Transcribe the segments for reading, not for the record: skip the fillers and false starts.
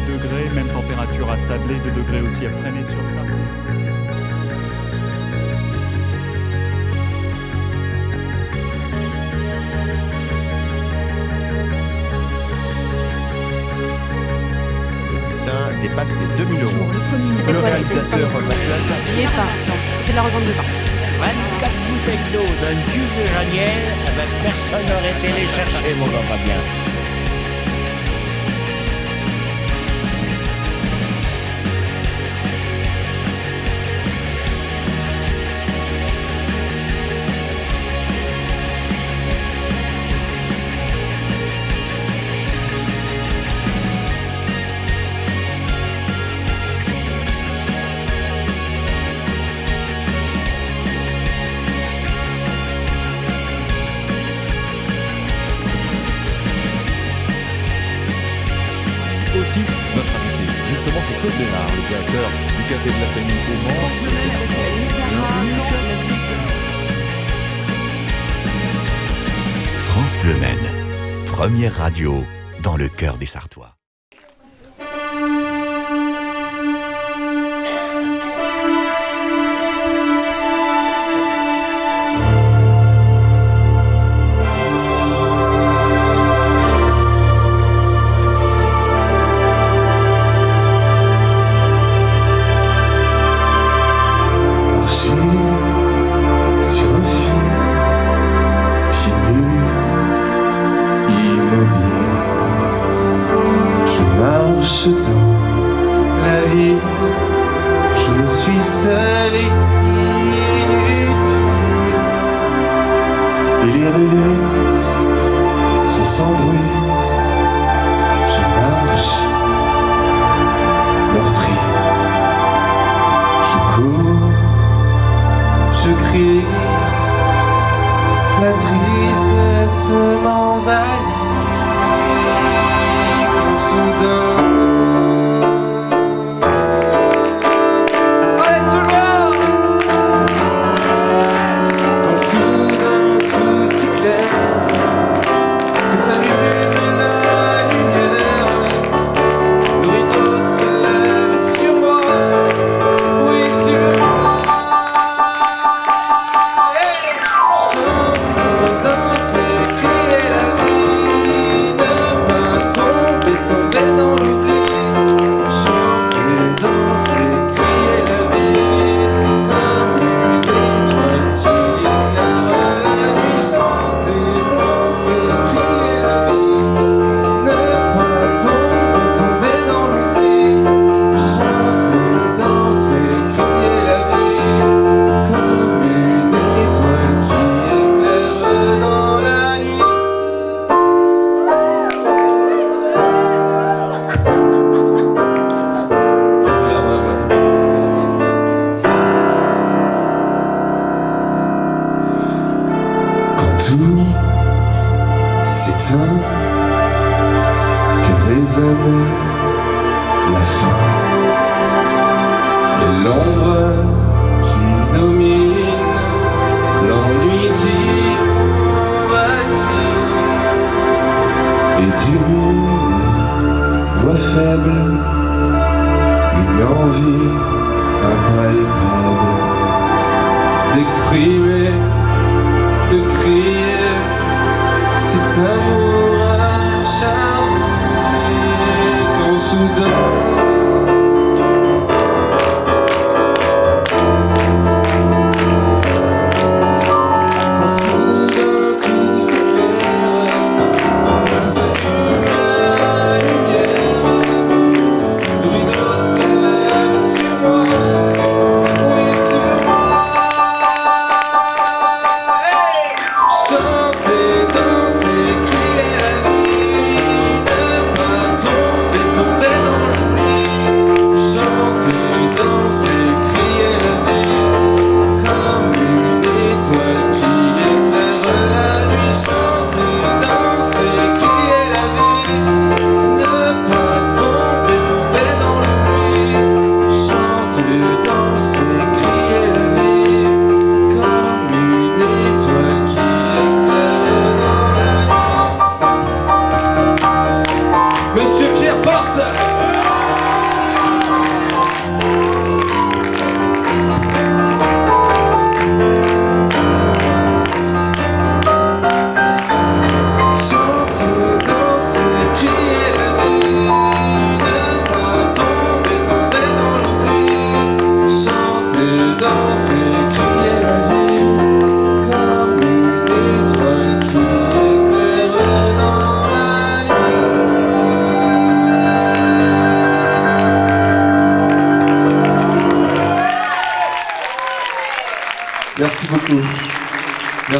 degrés, même température à Sablé, 2 degrés aussi à Fresnay sur ça. Dépasse les 2000 euros. Le réalisateur J'y ai pas, non, c'était de la revente de pain. 24 bouteilles d'eau d'un cuve uranienne, personne n'aurait été les chercher, mon grand Fabien. aussi notre invité. Justement, c'est Claude Bénard, le directeur du Café de la Famille au Mans. France Bleu Maine, première radio dans le cœur des Sarthois. Dans la vie, je suis seul et inutile. Et les rues sont sans bruit. Je marche, meurtri. Je cours, je crie. La tristesse m'envahit. Quand soudain d'exprimer, de crier cet amour acharné quand soudain tout s'éclaire, que s'allume la lumière, le rideau se lève sur moi. Chanter, danser, crier la vie, ne pas tomber dans l'oubli.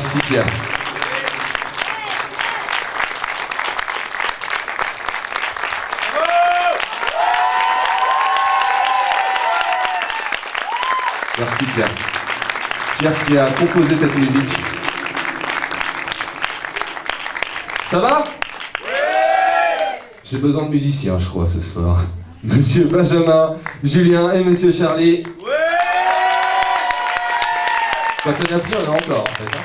Merci Pierre. Merci Pierre. Pierre qui a composé cette musique. Ça va? J'ai besoin de musiciens, je crois, ce soir. Monsieur Benjamin, Julien et Monsieur Charlie. Quand ça vient plus, on en a encore, en fait. Hein.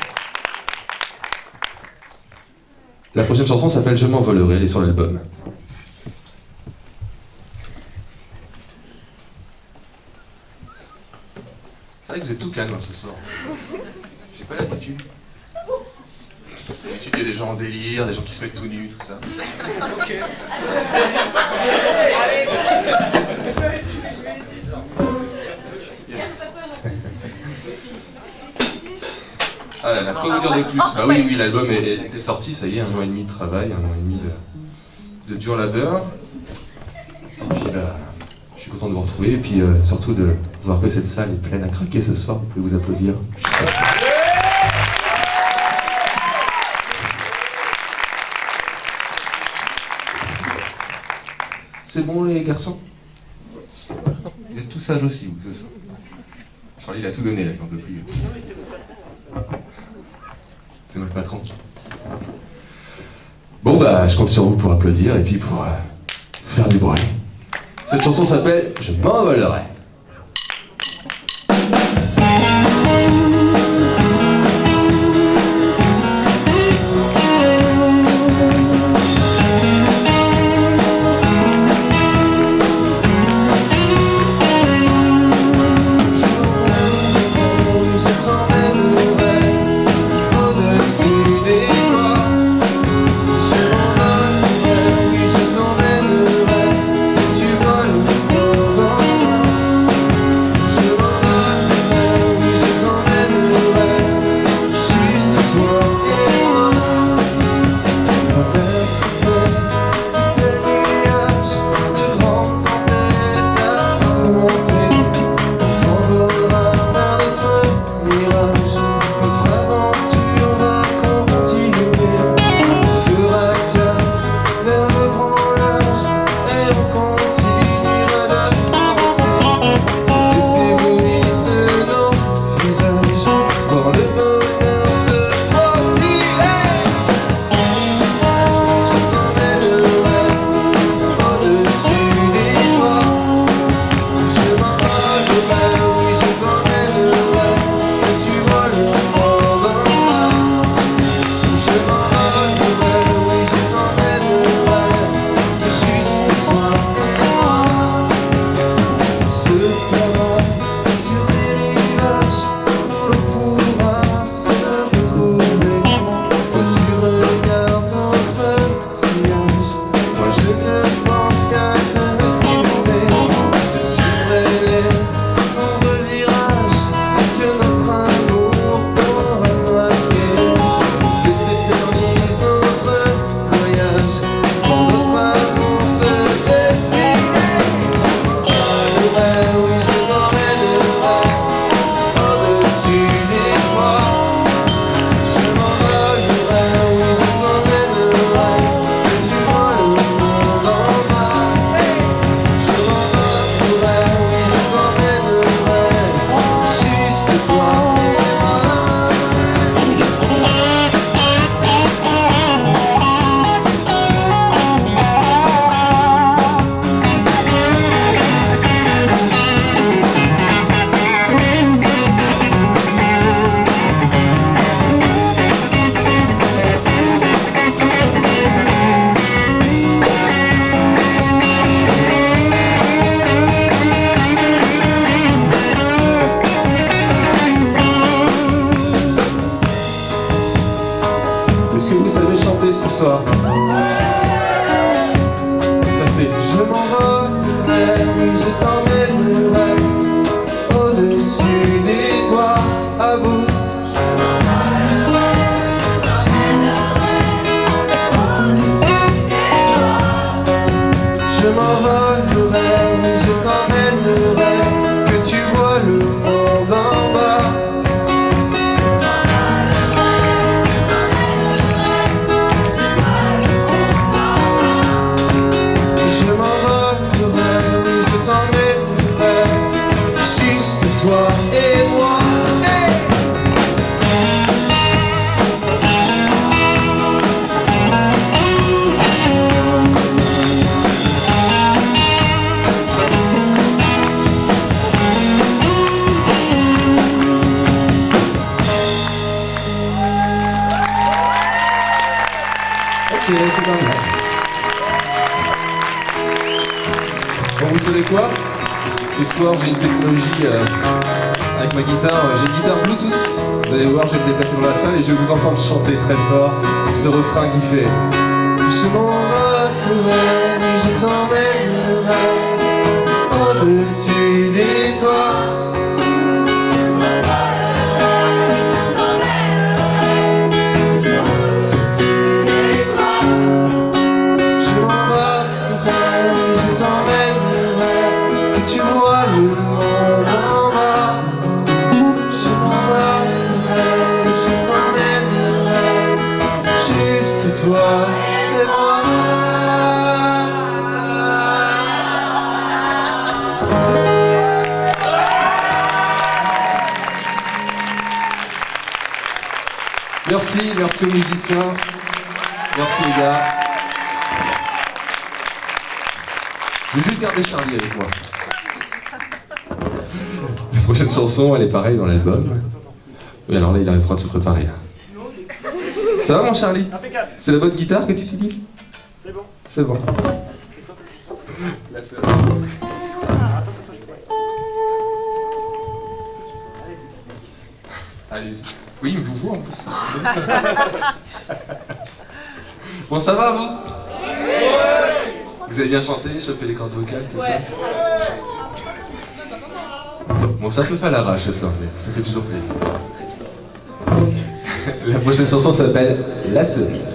La prochaine chanson s'appelle Je m'envolerai, elle est sur l'album. C'est vrai que vous êtes tout calme ce soir. J'ai pas l'habitude. D'habitude, il y a des gens en délire, des gens qui se mettent tout nus, tout ça. Ok. Ah là là, quoi vous dire de plus? Bah oui, l'album est sorti, ça y est, 1 an et demi de travail, 1 an et demi de dur labeur. Et puis bah, je suis content de vous retrouver, et puis surtout de voir que cette salle est pleine à craquer ce soir, vous pouvez vous applaudir. C'est bon les garçons? Vous êtes tous sages aussi, vous, ce soir. Charlie, il a tout donné là, il n'en peut plus. C'est moi le patron. Bon bah, je compte sur vous pour applaudir et puis pour faire du bruit. Cette chanson s'appelle Je m'envolerai. Est-ce que vous savez chanter ce soir? Ça fait je m'envolerai, oui je t'emmènerai au-dessus des toits, à vous. Je m'envolerai, oui je t'emmènerai, que tu vois le monde en bas. Ok, c'est pas mal. Bon, vous savez quoi? Ce soir, j'ai une technologie avec ma guitare. J'ai une guitare Bluetooth. Vous allez voir, je vais me déplacer dans la salle et je vais vous entendre chanter très fort ce refrain qui fait: je m'envolerai, je t'emmènerai au-dessus des toits. Je m'envolerai, je t'emmènerai, que tu vois le monde en bas. Je m'envolerai, je t'emmènerai, juste toi et moi. Merci aux musiciens, merci les gars. Je vais juste garder Charlie avec moi. La prochaine chanson, elle est pareille dans l'album. Oui, alors là, il est en train de se préparer là. Ça va mon Charlie? C'est la bonne guitare que tu utilises? C'est bon. C'est bon. Là, c'est bon. Allez-y. Oui, mais vous voyez en plus. Bon, ça va vous? Vous avez bien chanté, chopé les cordes vocales, tout ça? Bon, ça peut faire l'arrache ce soir, mais ça fait toujours plaisir. La prochaine chanson s'appelle La Cerise.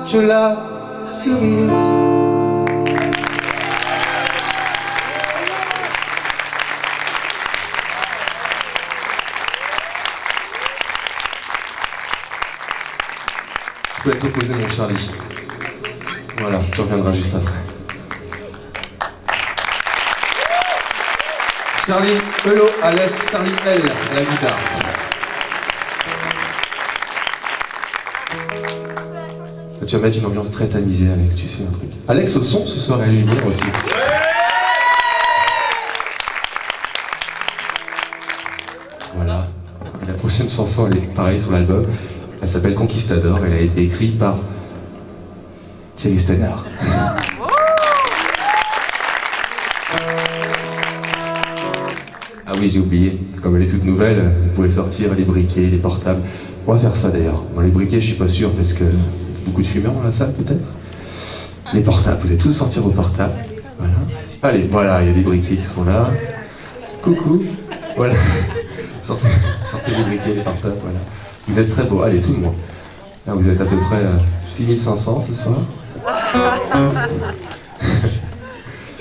que la cerise. peux être opposé, mon Charlie. Voilà, tu reviendras juste après. Charlie Elo, alias Charlie L, à la guitare. Tu vas mettre une ambiance très tamisée, Alex, tu sais un truc. Alex au son ce soir et à la lumière aussi. Voilà. Et la prochaine chanson, elle est pareille sur l'album. Elle s'appelle Conquistador. Elle a été écrite par Thierry Stenard. Ah oui, j'ai oublié. Comme elle est toute nouvelle, vous pouvez sortir les briquets, les portables. On va faire ça d'ailleurs. Bon, les briquets, je suis pas sûr parce que beaucoup de fumeurs dans la salle peut-être. Les portables, vous allez tous sortir vos portables. Voilà. Allez, voilà, il y a des briquets qui sont là. Coucou. Voilà. Sortez les briquets, les portables, voilà. Vous êtes très beaux. Allez, tout le monde. Là, vous êtes à peu près 6500 ce soir.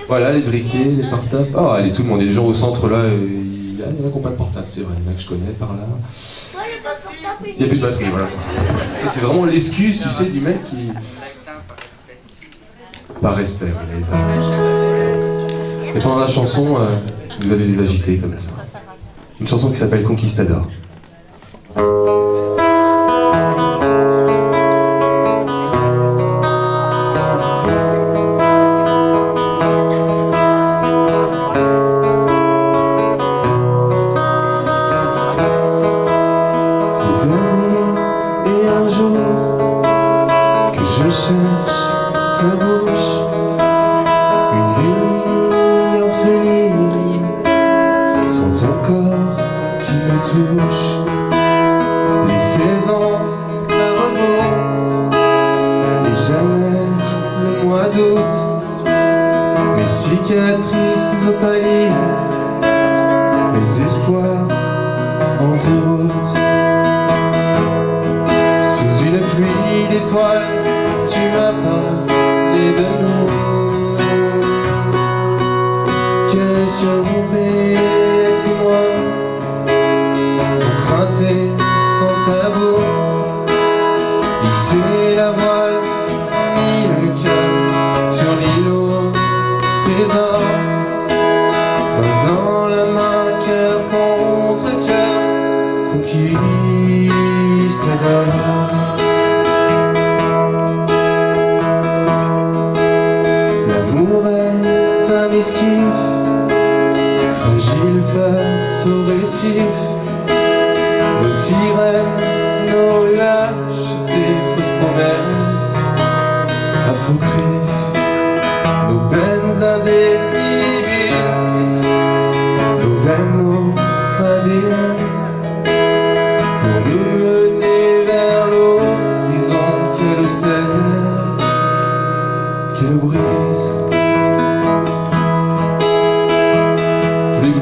Voilà, les briquets, les portables. Oh, allez, tout le monde. Et les gens au centre là, il y en a qui n'ont pas de portable, c'est vrai. Il y en a que je connais par là. Il n'y a plus de batterie, voilà ça. Ça, c'est vraiment l'excuse, tu sais, du mec qui. Par respect, il a éteint. Et pendant la chanson, vous allez les agiter comme ça. Une chanson qui s'appelle Conquistador.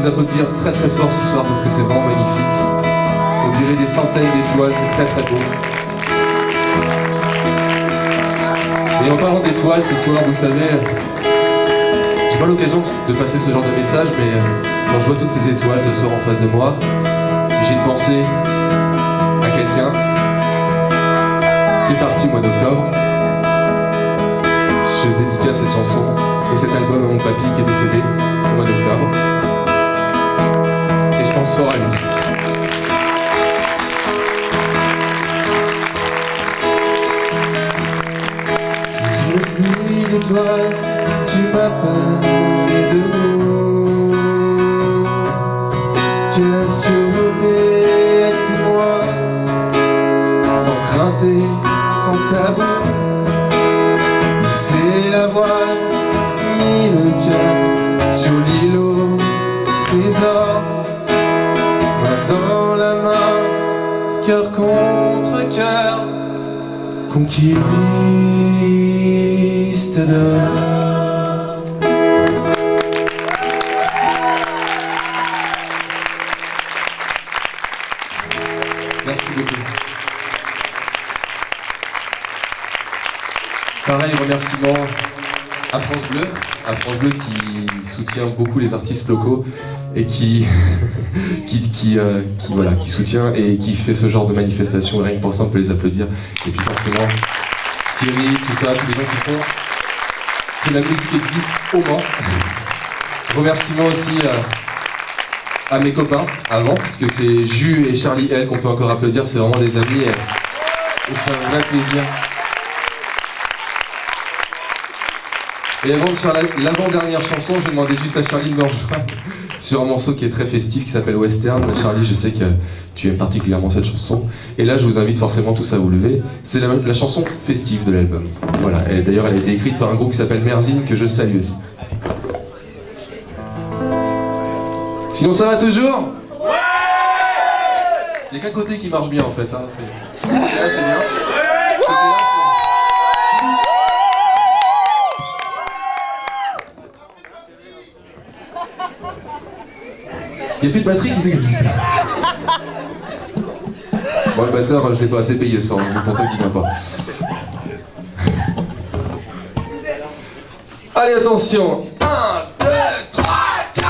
Applaudir très très fort ce soir parce que c'est vraiment magnifique. On dirait des centaines d'étoiles, c'est très très beau. Et en parlant d'étoiles ce soir, vous savez, j'ai pas l'occasion de passer ce genre de message, mais quand je vois toutes ces étoiles ce soir en face de moi, j'ai une pensée à quelqu'un qui est parti au mois d'octobre. Je dédicace cette chanson et cet album à mon papy qui est décédé au mois d'octobre. Et je pense fort à lui. Sous une pluie d'étoiles, tu m'as parlé de nous. Que sur moi, sans crainte et sans tabou, hisser la voile, mis le cap sur l'îlot trésor. Main dans la main, cœur contre cœur, conquistador. Merci beaucoup. Pareil, remerciement à France Bleu qui soutient beaucoup les artistes locaux et qui soutient et qui fait ce genre de manifestation. Rien que pour ça, on peut les applaudir. Et puis forcément, Thierry, tout ça, tous les gens qui font que la musique existe au Mans. Remerciements aussi à mes copains avant, parce que c'est Jus et Charlie L qu'on peut encore applaudir, c'est vraiment des amis et c'est un vrai plaisir. Et avant de faire l'avant-dernière chanson, je vais demander juste à Charlie de me rejoindre sur un morceau qui est très festif qui s'appelle Western. Charlie, je sais que tu aimes particulièrement cette chanson. Et là, je vous invite forcément tous à vous lever. C'est la chanson festive de l'album. Voilà. Et d'ailleurs, elle a été écrite par un groupe qui s'appelle Merzine, que je salue aussi. Sinon, ça va toujours ? Ouais ! Il n'y a qu'un côté qui marche bien en fait. Hein. Là, c'est bien. Il n'y a plus de batterie, qui c'est qui dit ça? Bon, le batteur, je l'ai pas assez payé ce soir, c'est pour ça qu'il vient pas. Allez, attention! 1, 2, 3, 4!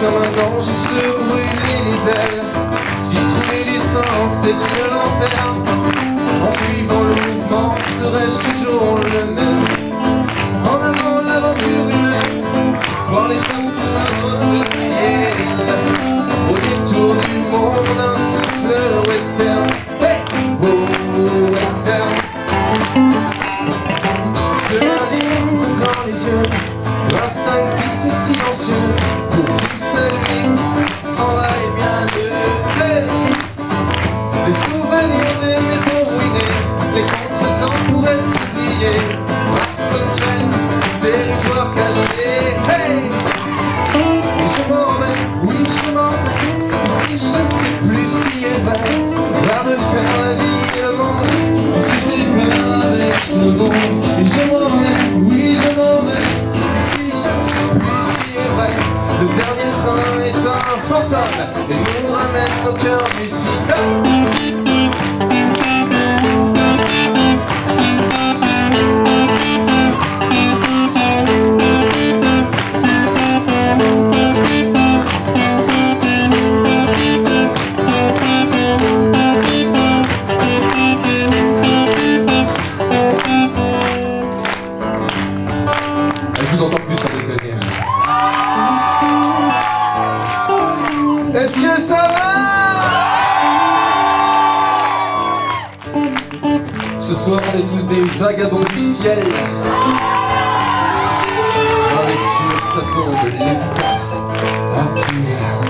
Comme un ange se brûler les ailes. Si trouver du sens c'est une lanterne, en suivant le mouvement serais-je toujours le même? En avant l'aventure humaine, voir les hommes sous un autre ciel. Au détour du monde un souffle western. Hey, oh western. De la livre dans les yeux, instinctif et silencieux. Pour qui celui en vaille bien deux. Hey, les souvenirs des maisons ruinées, les contretemps pourraient s'oublier. Atmosphère, territoire caché. Hey, et je m'en vais, oui je m'en vais. Ici je ne sais plus ce qui est vrai. Va refaire la vie et le monde. On se fait peur avec nos ombres. Et je m'en vais, oui je m'en vais. Ici je ne sais plus ce qui est vrai. Le dernier train est un fantôme et nous ramène au cœur du cycle. Je vous entends plus, ça déconne. Est-ce que ça va? Ce soir, on est tous des vagabonds du ciel. Gravés sur sa tombe, l'épitaphe à Pierre.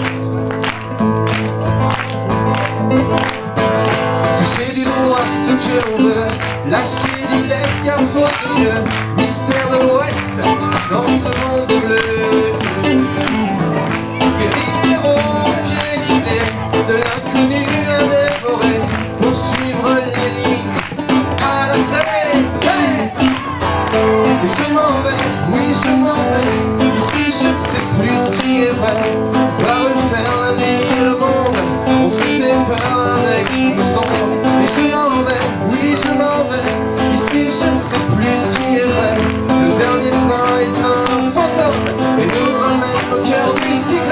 Toucher du doigt ce que l'on veut, lâcher du lest car faut de mieux. Mystère de l'Ouest dans ce monde bleu. Guérir au pied livré de l'inconnu à dévorer. Poursuivre les lignes à la craie. Hey, et je m'en vais, oui je m'en vais. Ici je ne sais plus ce qui est vrai. Va refaire la vie et le monde. On se fait peur avec nos ombres. Et je m'en vais, oui je m'en vais. Ici je ne sais plus ce qui est vrai. Le dernier train est un fantôme et nous ramène au cœur du cyclone.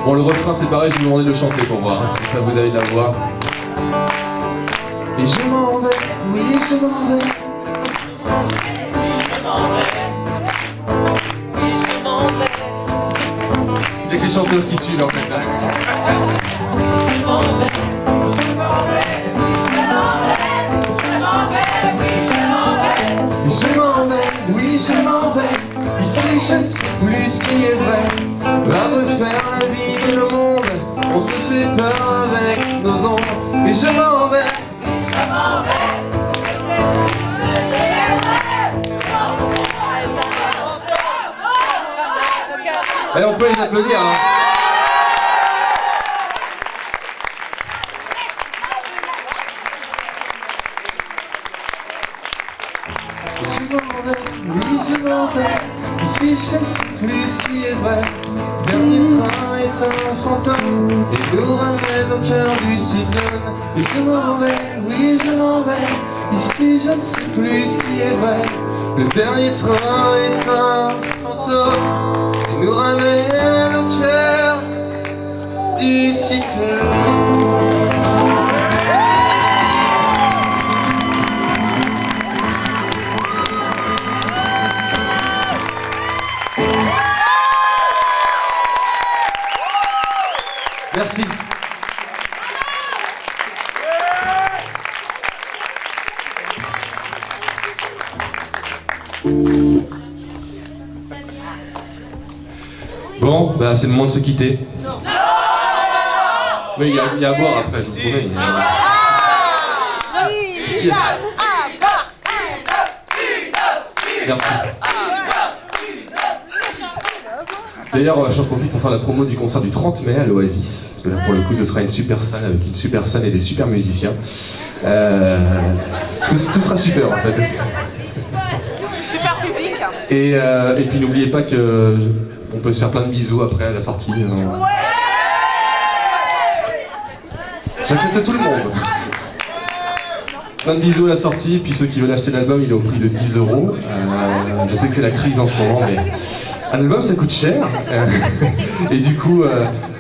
Bon, le refrain c'est pareil, je vais vous demander de le chanter pour voir hein, si ça vous avez de la voix. Et je m'en vais, oui je m'en vais. Il y a que les chanteurs qui suivent en fait là. Je m'en vais, oui je m'en vais. Ici sais plus ce qui est vrai. À refaire la vie et le monde, on se fait peur avec nos ombres. Et je m'en vais. Et on peut les applaudir, hein. Je m'en vais, oui je m'en vais. Ici je ne sais plus ce qui est vrai. Dernier train est un fantôme et nous ramène au cœur du cyclone. Et je m'en vais, oui je m'en vais. Ici je ne sais plus ce qui est vrai. Le dernier train est un fantôme et nous ramène au cœur du cyclone. Merci. Bon, bah c'est le moment de se quitter. Non. Oui, il y a à boire après, je vous promets. Merci. D'ailleurs, j'en profite pour faire la promo du concert du 30 mai à l'Oasis. Parce que là, pour le coup, ce sera une super salle avec une super scène et des super musiciens. Tout sera super en fait. Super public. Et puis n'oubliez pas que on peut se faire plein de bisous après à la sortie. J'accepte tout le monde. Plein de bisous à la sortie, puis ceux qui veulent acheter l'album, il est au prix de 10 €. Je sais que c'est la crise en ce moment, mais un album ça coûte cher. Et du coup,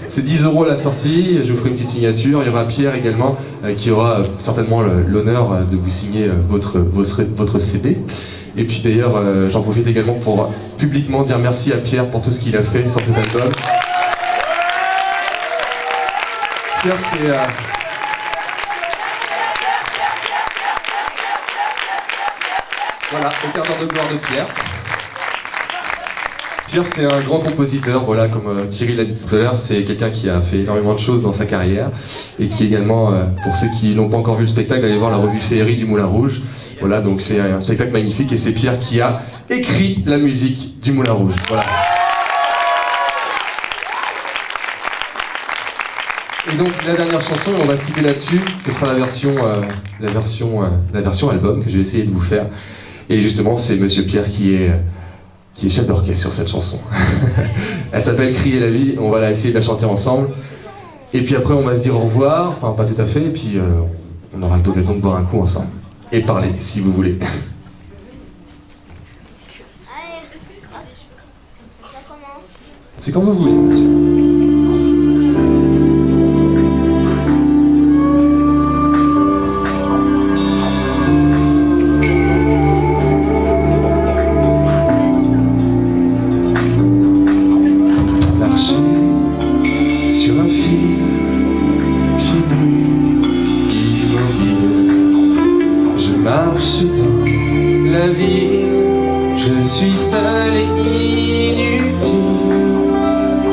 c'est 10 € à la sortie, je vous ferai une petite signature. Il y aura Pierre également qui aura certainement l'honneur de vous signer votre CD. Et puis d'ailleurs, j'en profite également pour publiquement dire merci à Pierre pour tout ce qu'il a fait sur cet album. Pierre, c'est... Voilà, au quart d'heure de gloire de Pierre. Pierre, c'est un grand compositeur, voilà, comme Thierry l'a dit tout à l'heure, c'est quelqu'un qui a fait énormément de choses dans sa carrière et qui également, pour ceux qui n'ont pas encore vu le spectacle, allez voir la revue Féerie du Moulin Rouge. Voilà, donc c'est un spectacle magnifique et c'est Pierre qui a écrit la musique du Moulin Rouge. Voilà. Et donc la dernière chanson, on va se quitter là-dessus, ce sera la version album que je vais essayer de vous faire. Et justement, c'est Monsieur Pierre qui est chef d'orchestre sur cette chanson. Elle s'appelle Crier la vie, on va essayer de la chanter ensemble. Et puis après, on va se dire au revoir, enfin pas tout à fait, et puis on aura l'occasion de boire un coup ensemble. Et parler, si vous voulez. C'est quand vous voulez, monsieur. Marche dans la ville, je suis seul et inutile.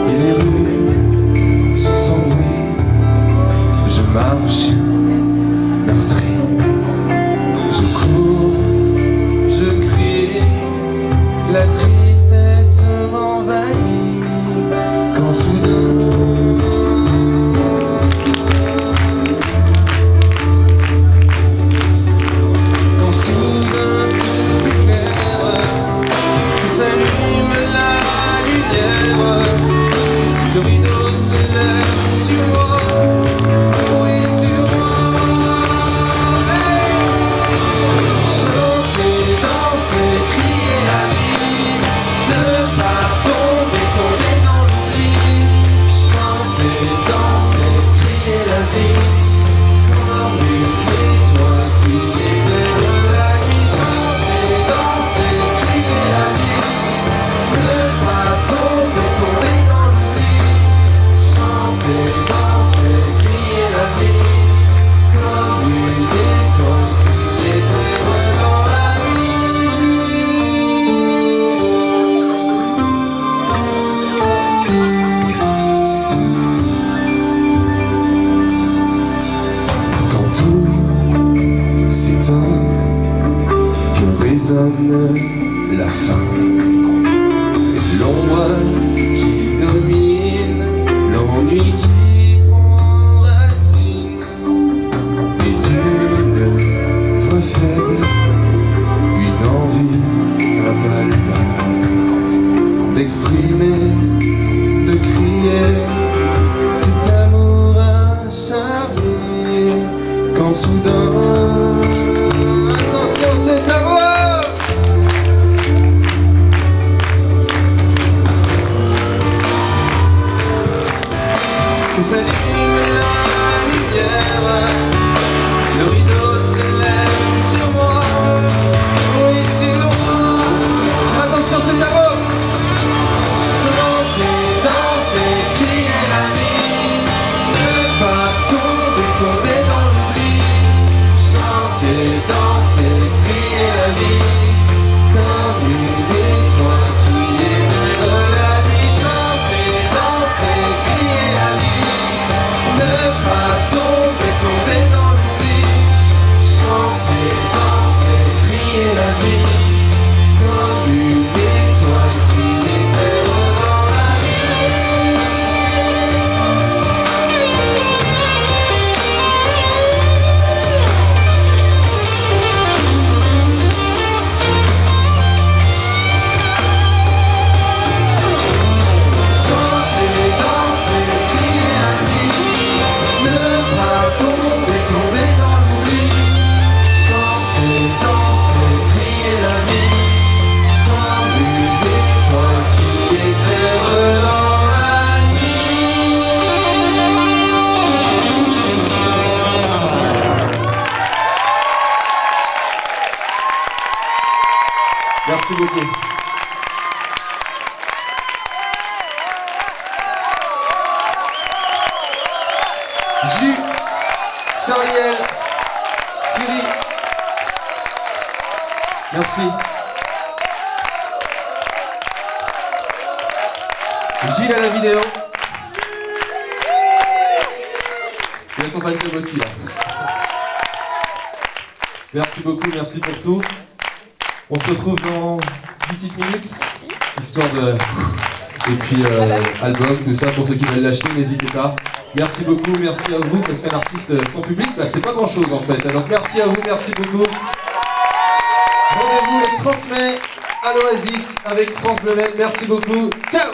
Et les rues sont sans bruit, je marche meurtri. Je cours, je crie, la tristesse m'envahit. Quand soudain tout s'éclaire. sonne la fin. Et l'ombre qui domine, l'ennui qui prend racine, et d'une voix faible, une envie impalpable d'exprimer, de crier cet amour acharné, quand soudain, attention, c'est à moi. Que s'allume la lumière, le rideau s'élève sur moi, oui sur moi. Attention, c'est à moi. Chanter, danser, crier la vie, ne pas tomber dans l'oubli. Chanter, danser, crier la vie, comme une étoile qui éclaire la nuit. Chanter, danser, crier la vie, ne pas tomber dans l'oubli. Chanter, danser, crier la vie, comme une étoile qui éclaire dans la nuit. Chanter, danser, crier la vie, ne pas tomber dans l'oubli. Chanter, danser, crier la vie, comme une étoile qui éclaire dans la nuit. Merci beaucoup. Jules, Charliel, Thierry, merci. Gilles à la vidéo. Il y a son fan club aussi là. Merci beaucoup, merci pour tout. On se retrouve dans 10 petites minutes, histoire de... Et puis album, tout ça, pour ceux qui veulent l'acheter, n'hésitez pas. Merci beaucoup, merci à vous, parce qu'un artiste sans public, bah, c'est pas grand chose en fait. Alors merci à vous, merci beaucoup. Rendez-vous le 30 mai à l'Oasis avec France Bleu Maine. Merci beaucoup. Ciao.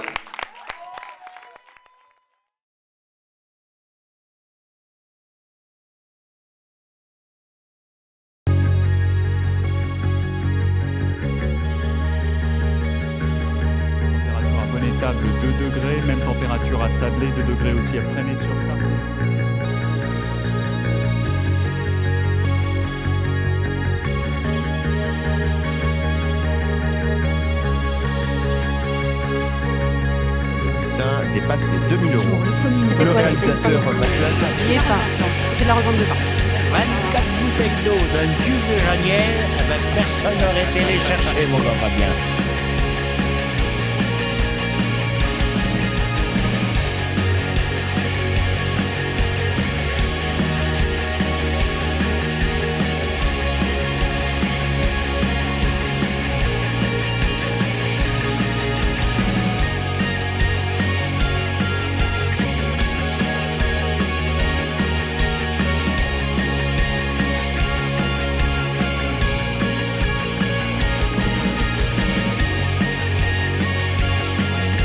Température à Bonnétable 2 degrés, même température à Sablé, 2 degrés aussi à Fresnay-sur-Sarthe. Dépasse les 2000 euros. Le réalisateur J'y ai pas, non, c'était de la revente de pain. 24 bouteilles d'eau d'un duvet ranière, eh ben, personne n'aurait été les chercher, mon grand Fabien.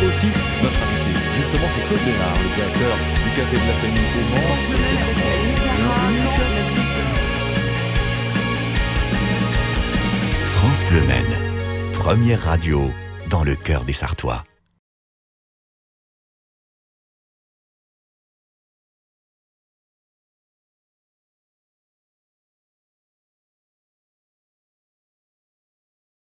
aussi notre invité. Justement, c'est Claude Bénard, le directeur du Café de la Famille au Mans. France Bleu Maine, première radio dans le cœur des Sarthois.